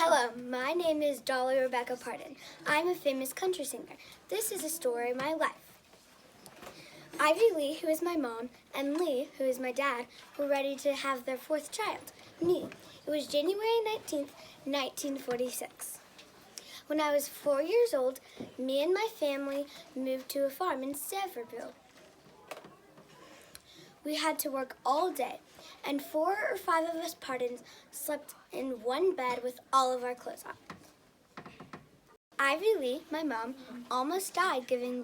Hello, my name is Dolly Rebecca Parton. I'm a famous country singer. This is a story of my life. Ivy Lee, who is my mom, and Lee, who is my dad, were ready to have their fourth child, me. It was January 19th, 1946. When I was 4 years old, me and my family moved to a farm in Sevierville. We had to work all day, and 4 or 5 of us Partons slept in one bed with all of our clothes on. Ivy Lee, my mom, almost died giving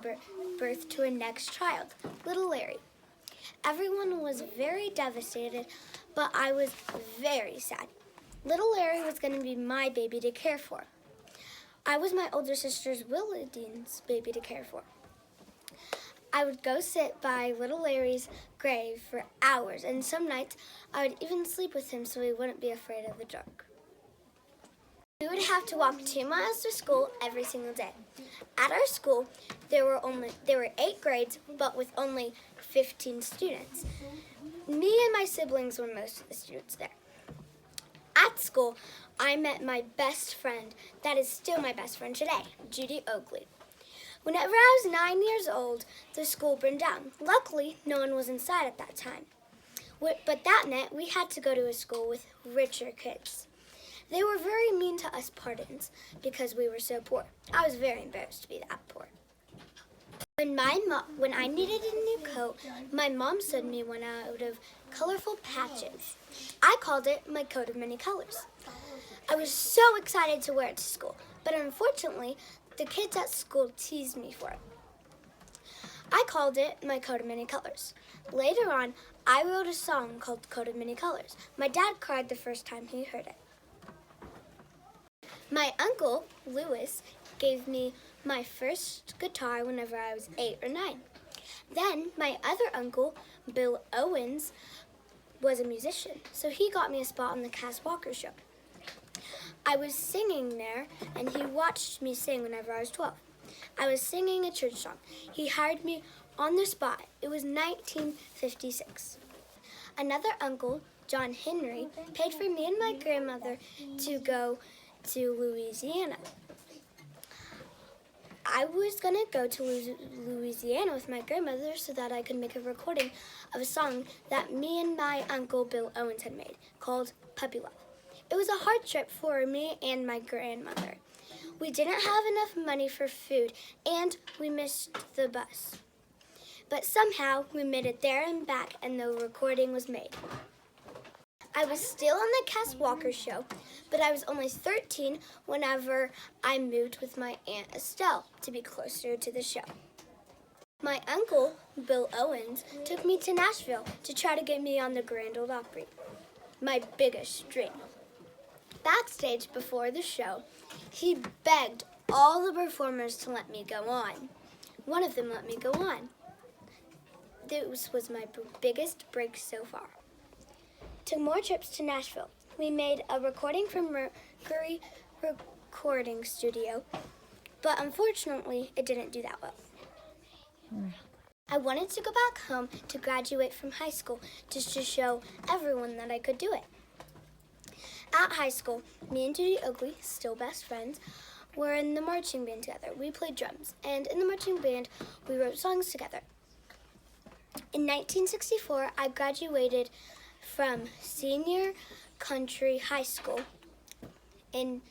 birth to her next child, little Larry. Everyone was very devastated, but I was very sad. Little Larry was going to be my baby to care for. I was my older sister's Willadine's baby to care for. I would go sit by little Larry's grave for hours, and some nights I would even sleep with him so he wouldn't be afraid of the dark. We would have to walk 2 miles to school every single day. At our school, there were 8 grades, but with only 15 students. Me and my siblings were most of the students there. At school, I met my best friend, that is still my best friend today, Judy Oakley. Whenever I was 9 years old, the school burned down. Luckily, no one was inside at that time. But that meant we had to go to a school with richer kids. They were very mean to us Partons because we were so poor. I was very embarrassed to be that poor. When I needed a new coat, my mom sewed me one out of colorful patches. I called it my coat of many colors. I was so excited to wear it to school, but unfortunately, the kids at school teased me for it. I called it my coat of many colors. Later on, I wrote a song called Coat of Many Colors. My dad cried the first time he heard it. My uncle, Lewis, gave me my first guitar whenever I was 8 or 9. Then my other uncle, Bill Owens, was a musician, so he got me a spot on the Cass Walker show. I was singing there, and he watched me sing whenever I was 12. I was singing a church song. He hired me on the spot. It was 1956. Another uncle, John Henry, paid for me and my grandmother to go to Louisiana. I was going to go to Louisiana with my grandmother so that I could make a recording of a song that me and my uncle Bill Owens had made called Puppy Love. It was a hard trip for me and my grandmother. We didn't have enough money for food, and we missed the bus. But somehow we made it there and back, and the recording was made. I was still on the Cass Walker show, but I was only 13 whenever I moved with my Aunt Estelle to be closer to the show. My uncle, Bill Owens, took me to Nashville to try to get me on the Grand Ole Opry, my biggest dream. Backstage before the show, he begged all the performers to let me go on. One of them let me go on. This was my biggest break so far. Took more trips to Nashville. We made a recording from Mercury Recording Studio, but unfortunately, it didn't do that well. I wanted to go back home to graduate from high school just to show everyone that I could do it. At high school, me and Judy Oakley, still best friends, were in the marching band together. We played drums, and in the marching band, we wrote songs together. In 1964, I graduated from senior country high school, and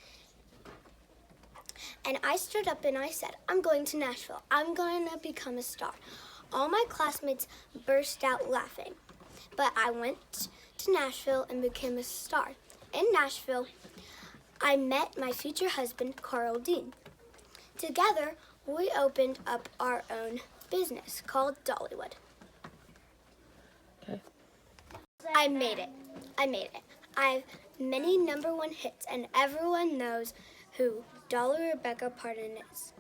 I stood up and I said, I'm going to Nashville. I'm going to become a star. All my classmates burst out laughing, but I went to Nashville and became a star. In Nashville, I met my future husband, Carl Dean. Together, we opened up our own business called Dollywood. Okay. I made it. I have many #1 hits, and everyone knows who Dolly Rebecca Parton is.